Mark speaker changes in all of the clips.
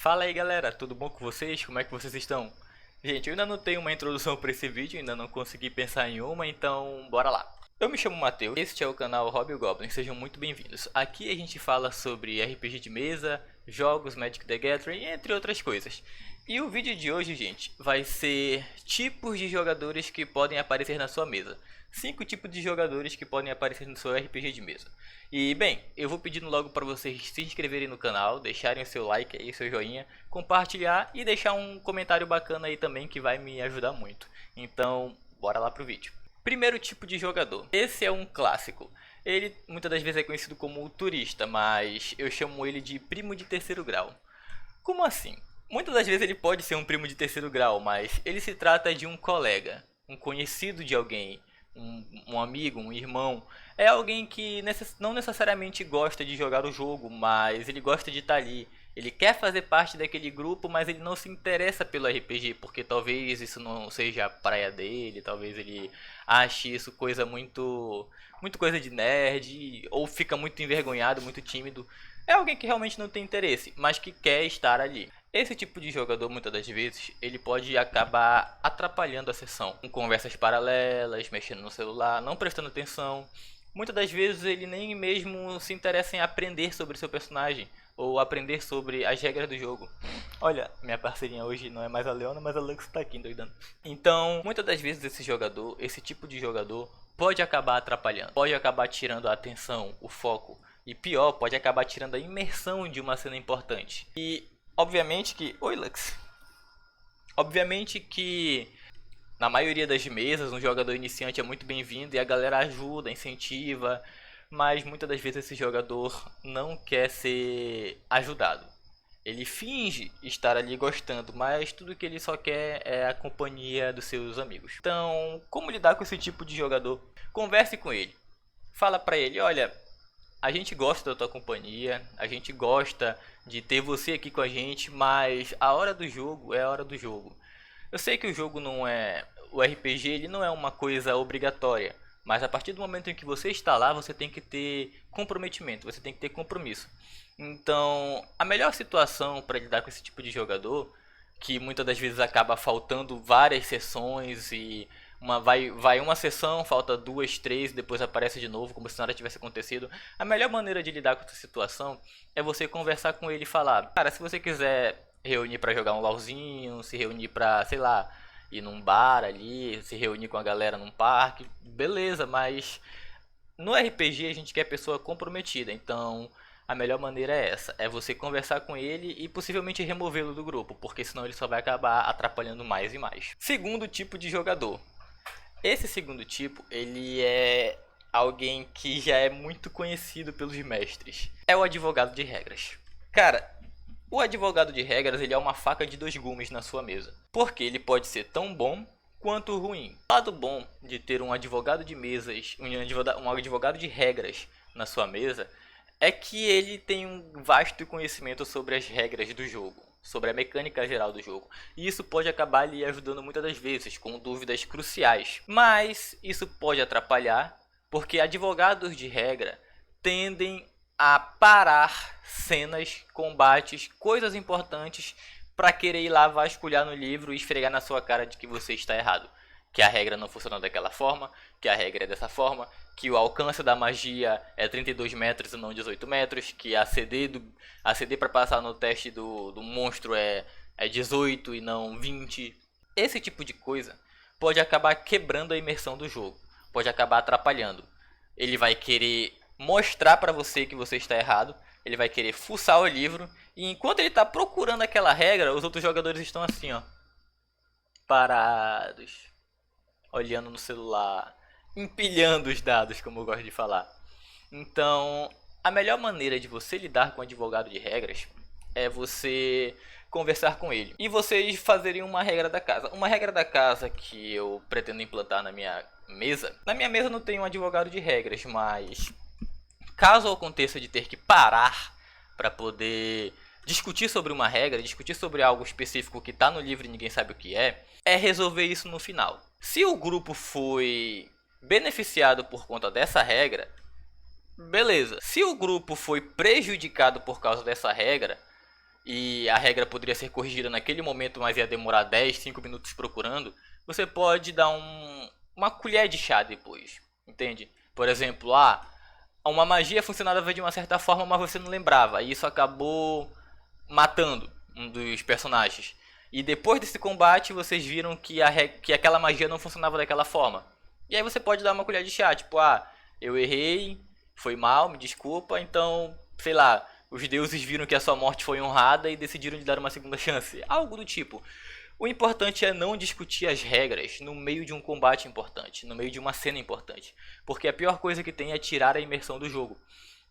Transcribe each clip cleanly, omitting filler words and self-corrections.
Speaker 1: Fala aí galera, tudo bom com vocês? Como é que vocês estão? Gente, eu ainda não tenho uma introdução para esse vídeo, ainda não consegui pensar em uma, então bora lá. Eu me chamo Matheus, este é o canal Hobby Goblin, sejam muito bem-vindos. Aqui a gente fala sobre RPG de mesa, jogos, Magic the Gathering, entre outras coisas. E o vídeo de hoje, gente, vai ser tipos de jogadores que podem aparecer na sua mesa. 5 tipos de jogadores que podem aparecer no seu RPG de mesa. E bem, eu vou pedindo logo para vocês se inscreverem no canal, deixarem o seu like aí, seu joinha, compartilhar e deixar um comentário bacana aí também que vai me ajudar muito. Então, bora lá pro vídeo. Primeiro tipo de jogador. Esse é um clássico. Ele muitas das vezes é conhecido como turista, mas eu chamo ele de primo de terceiro grau. Como assim? Muitas das vezes ele pode ser um primo de terceiro grau, mas ele se trata de um colega, um conhecido de alguém, um amigo, um irmão. É alguém que não necessariamente gosta de jogar o jogo, mas ele gosta de estar ali. Ele quer fazer parte daquele grupo, mas ele não se interessa pelo RPG, porque talvez isso não seja a praia dele, talvez ele ache isso coisa muito coisa de nerd, ou fica muito envergonhado, muito tímido. É alguém que realmente não tem interesse, mas que quer estar ali. Esse tipo de jogador, muitas das vezes, ele pode acabar atrapalhando a sessão, com conversas paralelas, mexendo no celular, não prestando atenção. Muitas das vezes ele nem mesmo se interessa em aprender sobre seu personagem, ou aprender sobre as regras do jogo. Olha, minha parceirinha hoje não é mais a Leona, mas a Lux tá aqui doidando. Então, muitas das vezes esse jogador, esse tipo de jogador, pode acabar atrapalhando, pode acabar tirando a atenção, o foco, e pior, pode acabar tirando a imersão de uma cena importante. E obviamente que... Oi, Lux. Obviamente que na maioria das mesas um jogador iniciante é muito bem-vindo e a galera ajuda, incentiva, mas muitas das vezes esse jogador não quer ser ajudado. Ele finge estar ali gostando, mas tudo que ele só quer é a companhia dos seus amigos. Então, como lidar com esse tipo de jogador? Converse com ele. Fala pra ele, olha, a gente gosta da tua companhia, a gente gosta de ter você aqui com a gente, mas a hora do jogo é a hora do jogo. Eu sei que o jogo não é... O RPG ele não é uma coisa obrigatória, mas a partir do momento em que você está lá, você tem que ter comprometimento, você tem que ter compromisso. Então, a melhor situação para lidar com esse tipo de jogador, que muitas das vezes acaba faltando várias sessões e vai uma sessão, falta duas, três, depois aparece de novo, como se nada tivesse acontecido. A melhor maneira de lidar com essa situação é você conversar com ele e falar: cara, se você quiser reunir para jogar um LOLzinho, se reunir para, sei lá, ir num bar ali, se reunir com a galera num parque, beleza, mas no RPG a gente quer pessoa comprometida, então a melhor maneira é essa, é você conversar com ele e possivelmente removê-lo do grupo, porque senão ele só vai acabar atrapalhando mais e mais. Segundo tipo de jogador. Esse segundo tipo, ele é alguém que já é muito conhecido pelos mestres. É o advogado de regras. Cara, o advogado de regras ele é uma faca de dois gumes na sua mesa, porque ele pode ser tão bom quanto ruim. O lado bom de ter um advogado de mesas, um advogado de regras na sua mesa, é que ele tem um vasto conhecimento sobre as regras do jogo, sobre a mecânica geral do jogo. E isso pode acabar lhe ajudando muitas das vezes, com dúvidas cruciais. Mas isso pode atrapalhar, porque advogados de regra tendem a parar cenas, combates, coisas importantes para querer ir lá vasculhar no livro e esfregar na sua cara de que você está errado. Que a regra não funciona daquela forma, que a regra é dessa forma, que o alcance da magia é 32 metros e não 18 metros, que a CD para passar no teste do monstro é 18 e não 20. Esse tipo de coisa pode acabar quebrando a imersão do jogo, pode acabar atrapalhando. Ele vai querer mostrar para você que você está errado, ele vai querer fuçar o livro, e enquanto ele está procurando aquela regra, os outros jogadores estão assim, ó, parados, olhando no celular, empilhando os dados, como eu gosto de falar. Então, a melhor maneira de você lidar com um advogado de regras é você conversar com ele e vocês fazerem uma regra da casa. Uma regra da casa que eu pretendo implantar na minha mesa. Na minha mesa não tem um advogado de regras, mas caso aconteça de ter que parar para poder discutir sobre uma regra, discutir sobre algo específico que está no livro e ninguém sabe o que é resolver isso no final. Se o grupo foi beneficiado por conta dessa regra, beleza. Se o grupo foi prejudicado por causa dessa regra, e a regra poderia ser corrigida naquele momento, mas ia demorar 10, 5 minutos procurando, você pode dar uma colher de chá depois, entende? Por exemplo, uma magia funcionava de uma certa forma, mas você não lembrava, e isso acabou matando um dos personagens. E depois desse combate, vocês viram que aquela magia não funcionava daquela forma. E aí você pode dar uma colher de chá, tipo, eu errei, foi mal, me desculpa, então, sei lá, os deuses viram que a sua morte foi honrada e decidiram lhe dar uma segunda chance. Algo do tipo. O importante é não discutir as regras no meio de um combate importante, no meio de uma cena importante. Porque a pior coisa que tem é tirar a imersão do jogo.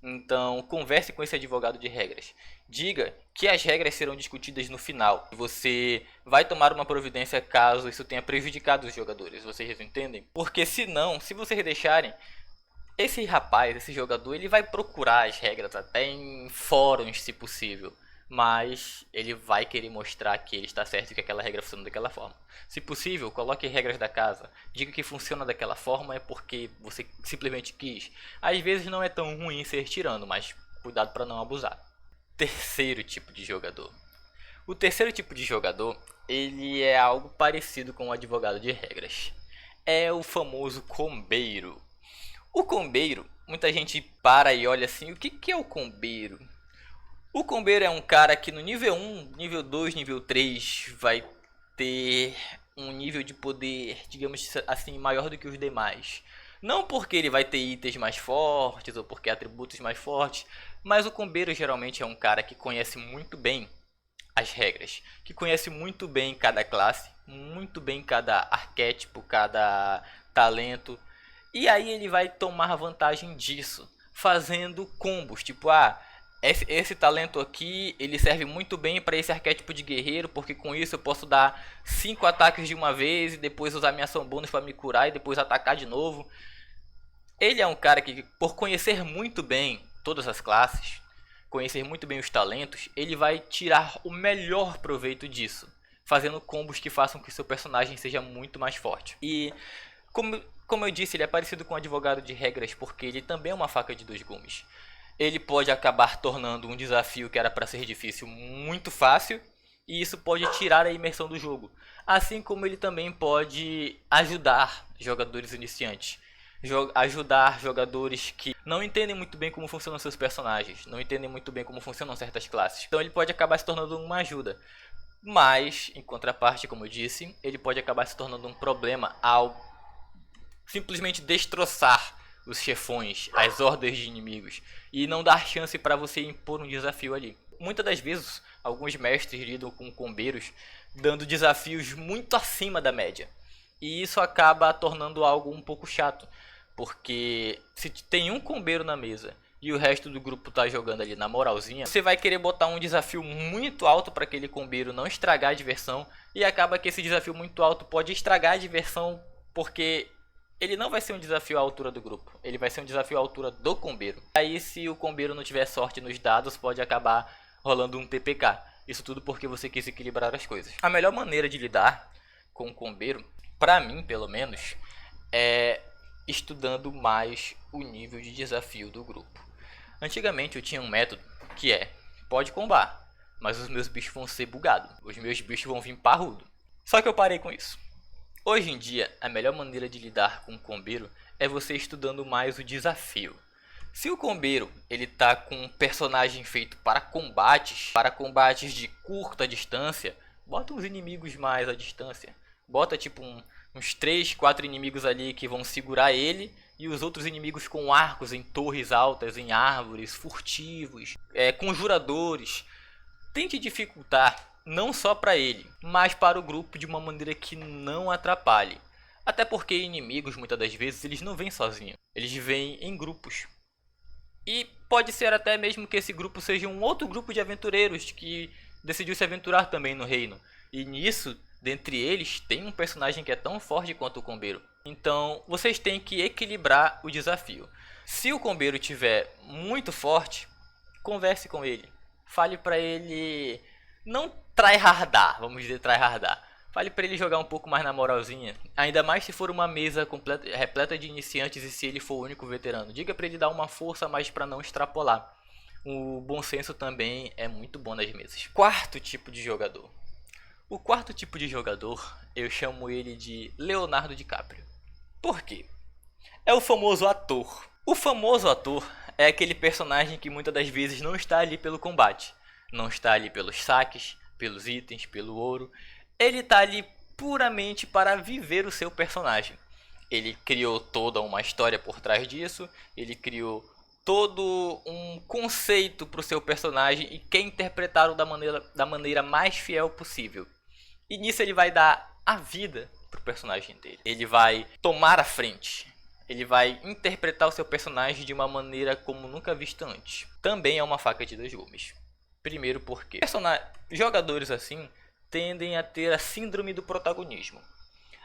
Speaker 1: Então, converse com esse advogado de regras. Diga que as regras serão discutidas no final. Você vai tomar uma providência caso isso tenha prejudicado os jogadores. Vocês entendem? Porque senão, se vocês deixarem, esse rapaz, esse jogador, ele vai procurar as regras até em fóruns, se possível. Mas ele vai querer mostrar que ele está certo e que aquela regra funciona daquela forma. Se possível, coloque regras da casa. Diga que funciona daquela forma é porque você simplesmente quis. Às vezes não é tão ruim ser tirando, mas cuidado para não abusar. Terceiro tipo de jogador. O terceiro tipo de jogador, ele é algo parecido com o advogado de regras. É o famoso combeiro. O combeiro, muita gente para e olha assim, o que é o combeiro? O combeiro é um cara que no nível 1, nível 2, nível 3 vai ter um nível de poder, digamos assim, maior do que os demais. Não porque ele vai ter itens mais fortes ou porque atributos mais fortes, mas o combeiro geralmente é um cara que conhece muito bem as regras, que conhece muito bem cada classe, muito bem cada arquétipo, cada talento. E aí ele vai tomar vantagem disso, fazendo combos, tipo, esse talento aqui, ele serve muito bem para esse arquétipo de guerreiro, porque com isso eu posso dar 5 ataques de uma vez e depois usar minha ação bônus para me curar e depois atacar de novo. Ele é um cara que, por conhecer muito bem todas as classes, conhecer muito bem os talentos, ele vai tirar o melhor proveito disso, fazendo combos que façam que seu personagem seja muito mais forte. E como eu disse, ele é parecido com um advogado de regras porque ele também é uma faca de dois gumes. Ele pode acabar tornando um desafio que era para ser difícil muito fácil, e isso pode tirar a imersão do jogo. Assim como ele também pode ajudar jogadores iniciantes. Ajudar jogadores que não entendem muito bem como funcionam seus personagens, não entendem muito bem como funcionam certas classes. Então ele pode acabar se tornando uma ajuda. Mas, em contraparte, como eu disse, ele pode acabar se tornando um problema ao simplesmente destroçar os chefões, as hordas de inimigos, e não dar chance para você impor um desafio ali. Muitas das vezes, alguns mestres lidam com combeiros dando desafios muito acima da média. E isso acaba tornando algo um pouco chato, porque se tem um combeiro na mesa e o resto do grupo tá jogando ali na moralzinha, você vai querer botar um desafio muito alto para aquele combeiro não estragar a diversão, e acaba que esse desafio muito alto pode estragar a diversão, porque ele não vai ser um desafio à altura do grupo, ele vai ser um desafio à altura do combeiro. Aí se o combeiro não tiver sorte nos dados, pode acabar rolando um PPK. Isso tudo porque você quis equilibrar as coisas. A melhor maneira de lidar com o combeiro, pra mim pelo menos, é estudando mais o nível de desafio do grupo. Antigamente eu tinha um método que pode combar, mas os meus bichos vão ser bugados, os meus bichos vão vir parrudo. Só que eu parei com isso. Hoje em dia, a melhor maneira de lidar com o combeiro é você estudando mais o desafio. Se o combeiro ele tá com um personagem feito para combates de curta distância, bota uns inimigos mais à distância. Bota tipo uns 3, 4 inimigos ali que vão segurar ele, e os outros inimigos com arcos em torres altas, em árvores, furtivos, conjuradores. Tente dificultar não só para ele, mas para o grupo de uma maneira que não atrapalhe. Até porque inimigos, muitas das vezes, eles não vêm sozinhos. Eles vêm em grupos. E pode ser até mesmo que esse grupo seja um outro grupo de aventureiros que decidiu se aventurar também no reino. E nisso, dentre eles, tem um personagem que é tão forte quanto o combeiro. Então, vocês têm que equilibrar o desafio. Se o combeiro estiver muito forte, converse com ele. Fale para ele não tryhardar, vamos dizer tryhardar. Fale para ele jogar um pouco mais na moralzinha. Ainda mais se for uma mesa repleta de iniciantes e se ele for o único veterano. Diga para ele dar uma força mais para não extrapolar. O bom senso também é muito bom nas mesas. Quarto tipo de jogador. O quarto tipo de jogador, eu chamo ele de Leonardo DiCaprio. Por quê? É o famoso ator. O famoso ator é aquele personagem que muitas das vezes não está ali pelo combate, não está ali pelos saques, pelos itens, pelo ouro. Ele está ali puramente para viver o seu personagem. Ele criou toda uma história por trás disso, ele criou todo um conceito para o seu personagem e quer interpretá-lo da maneira mais fiel possível. E nisso ele vai dar a vida pro personagem dele. Ele vai tomar a frente. Ele vai interpretar o seu personagem de uma maneira como nunca vista antes. Também é uma faca de dois gumes. Primeiro porque jogadores assim tendem a ter a síndrome do protagonismo.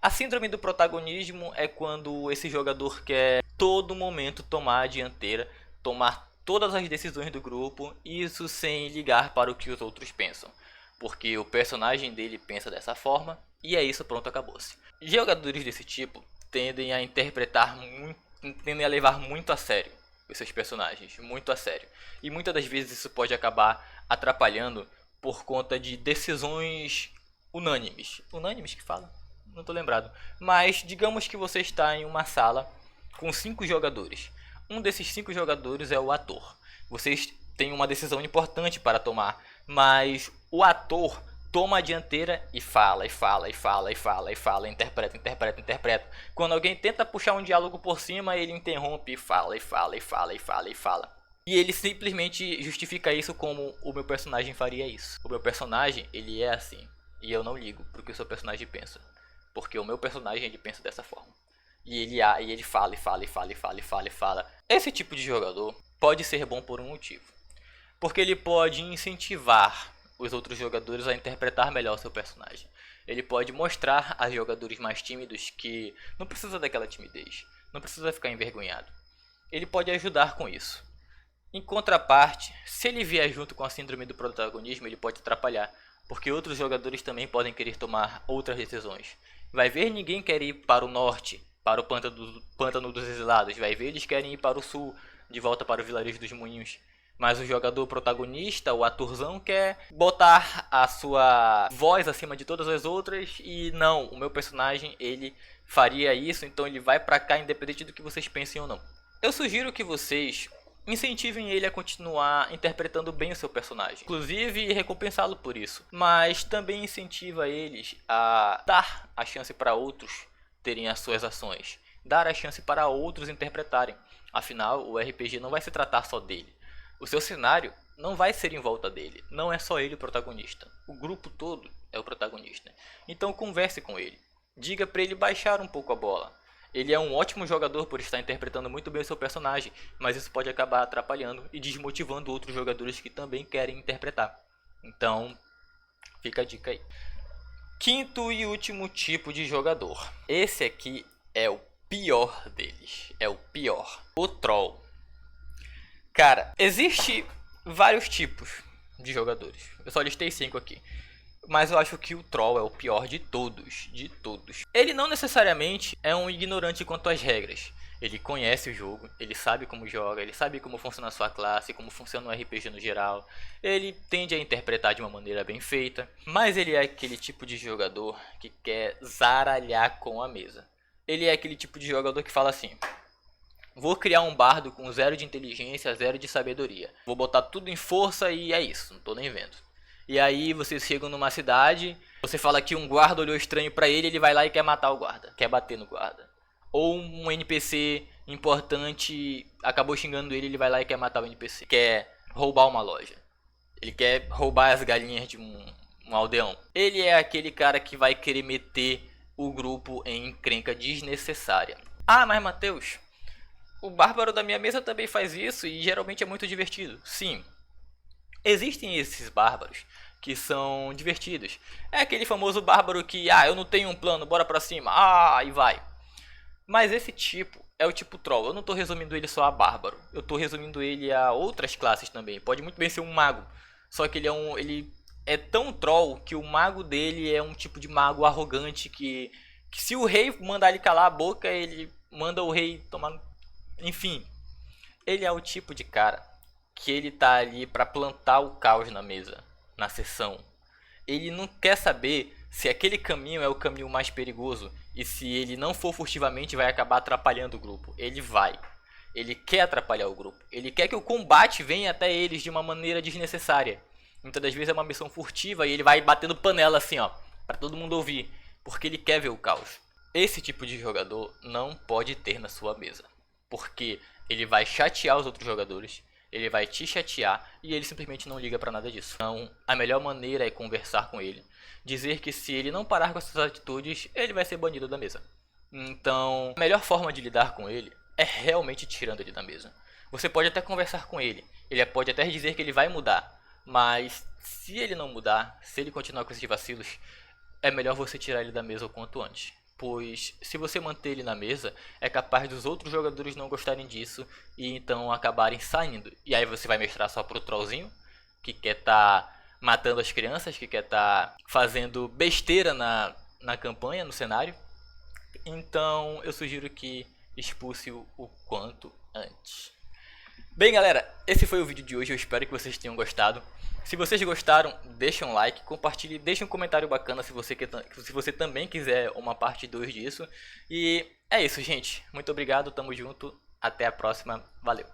Speaker 1: A síndrome do protagonismo é quando esse jogador quer todo momento tomar a dianteira, tomar todas as decisões do grupo, isso sem ligar para o que os outros pensam. Porque o personagem dele pensa dessa forma e é isso, pronto, acabou-se. Jogadores desse tipo tendem a interpretar muito, tendem a levar muito a sério os seus personagens, muito a sério. E muitas das vezes isso pode acabar atrapalhando por conta de decisões unânimes. Unânimes que fala? Não tô lembrado. Mas digamos que você está em uma sala com 5 jogadores. Um desses 5 jogadores é o ator. Vocês têm uma decisão importante para tomar, mas o ator toma a dianteira e fala, interpreta. Quando alguém tenta puxar um diálogo por cima, ele interrompe e fala. E ele simplesmente justifica isso como o meu personagem faria isso. O meu personagem, ele é assim. E eu não ligo pro que o seu personagem pensa. Porque o meu personagem, ele pensa dessa forma. E ele fala. Esse tipo de jogador pode ser bom por um motivo. Porque ele pode incentivar os outros jogadores a interpretar melhor o seu personagem. Ele pode mostrar a jogadores mais tímidos que não precisa daquela timidez, não precisa ficar envergonhado. Ele pode ajudar com isso. Em contraparte, se ele vier junto com a síndrome do protagonismo, ele pode atrapalhar, porque outros jogadores também podem querer tomar outras decisões. Vai ver, ninguém quer ir para o norte, para o pântano dos exilados. Vai ver, eles querem ir para o sul, de volta para o vilarejo dos moinhos. Mas o jogador protagonista, o atorzão, quer botar a sua voz acima de todas as outras. E não, o meu personagem, ele faria isso, então ele vai pra cá independente do que vocês pensem ou não. Eu sugiro que vocês incentivem ele a continuar interpretando bem o seu personagem, inclusive recompensá-lo por isso. Mas também incentiva eles a dar a chance para outros terem as suas ações, dar a chance para outros interpretarem. Afinal, o RPG não vai se tratar só dele. O seu cenário não vai ser em volta dele, não é só ele o protagonista. O grupo todo é o protagonista. Então converse com ele, diga para ele baixar um pouco a bola. Ele é um ótimo jogador por estar interpretando muito bem o seu personagem, mas isso pode acabar atrapalhando e desmotivando outros jogadores que também querem interpretar. Então, fica a dica aí. Quinto e último tipo de jogador. Esse aqui é o pior deles, é o pior. O Troll. Cara, existe vários tipos de jogadores. Eu só listei 5 aqui. Mas eu acho que o Troll é o pior de todos, de todos. Ele não necessariamente é um ignorante quanto às regras. Ele conhece o jogo, ele sabe como joga, ele sabe como funciona a sua classe, como funciona o RPG no geral. Ele tende a interpretar de uma maneira bem feita. Mas ele é aquele tipo de jogador que quer zaralhar com a mesa. Ele é aquele tipo de jogador que fala assim: vou criar um bardo com 0 de inteligência, 0 de sabedoria. Vou botar tudo em força e é isso, não tô nem vendo. E aí vocês chegam numa cidade, você fala que um guarda olhou estranho pra ele, ele vai lá e quer matar o guarda, quer bater no guarda. Ou um NPC importante acabou xingando ele, ele vai lá e quer matar o NPC. Quer roubar uma loja. Ele quer roubar as galinhas de um aldeão. Ele é aquele cara que vai querer meter o grupo em encrenca desnecessária. Ah, mas Matheus, o bárbaro da minha mesa também faz isso e geralmente é muito divertido. Sim, existem esses bárbaros que são divertidos. É aquele famoso bárbaro que, eu não tenho um plano, bora pra cima, e vai. Mas esse tipo é o tipo troll. Eu não tô resumindo ele só a bárbaro. Eu tô resumindo ele a outras classes também. Pode muito bem ser um mago. Só que ele é tão troll que o mago dele é um tipo de mago arrogante que se o rei mandar ele calar a boca, ele manda o rei tomar... Enfim, ele é o tipo de cara que ele tá ali para plantar o caos na mesa, na sessão. Ele não quer saber se aquele caminho é o caminho mais perigoso e se ele não for furtivamente vai acabar atrapalhando o grupo. Ele vai. Ele quer atrapalhar o grupo. Ele quer que o combate venha até eles de uma maneira desnecessária. Muitas das vezes é uma missão furtiva e ele vai batendo panela assim, ó, para todo mundo ouvir, porque ele quer ver o caos. Esse tipo de jogador não pode ter na sua mesa, porque ele vai chatear os outros jogadores, ele vai te chatear e ele simplesmente não liga pra nada disso. Então, a melhor maneira é conversar com ele, dizer que se ele não parar com essas atitudes, ele vai ser banido da mesa. Então, a melhor forma de lidar com ele é realmente tirando ele da mesa. Você pode até conversar com ele, ele pode até dizer que ele vai mudar, mas se ele não mudar, se ele continuar com esses vacilos, é melhor você tirar ele da mesa o quanto antes. Pois se você manter ele na mesa, é capaz dos outros jogadores não gostarem disso e então acabarem saindo. E aí você vai mestrar só pro trollzinho, que quer tá matando as crianças, que quer tá fazendo besteira na campanha, no cenário. Então eu sugiro que expulse o quanto antes. Bem galera, esse foi o vídeo de hoje, eu espero que vocês tenham gostado. Se vocês gostaram, deixa um like, compartilhe, deixa um comentário bacana se você também quiser uma parte 2 disso. E é isso gente, muito obrigado, tamo junto, até a próxima, valeu.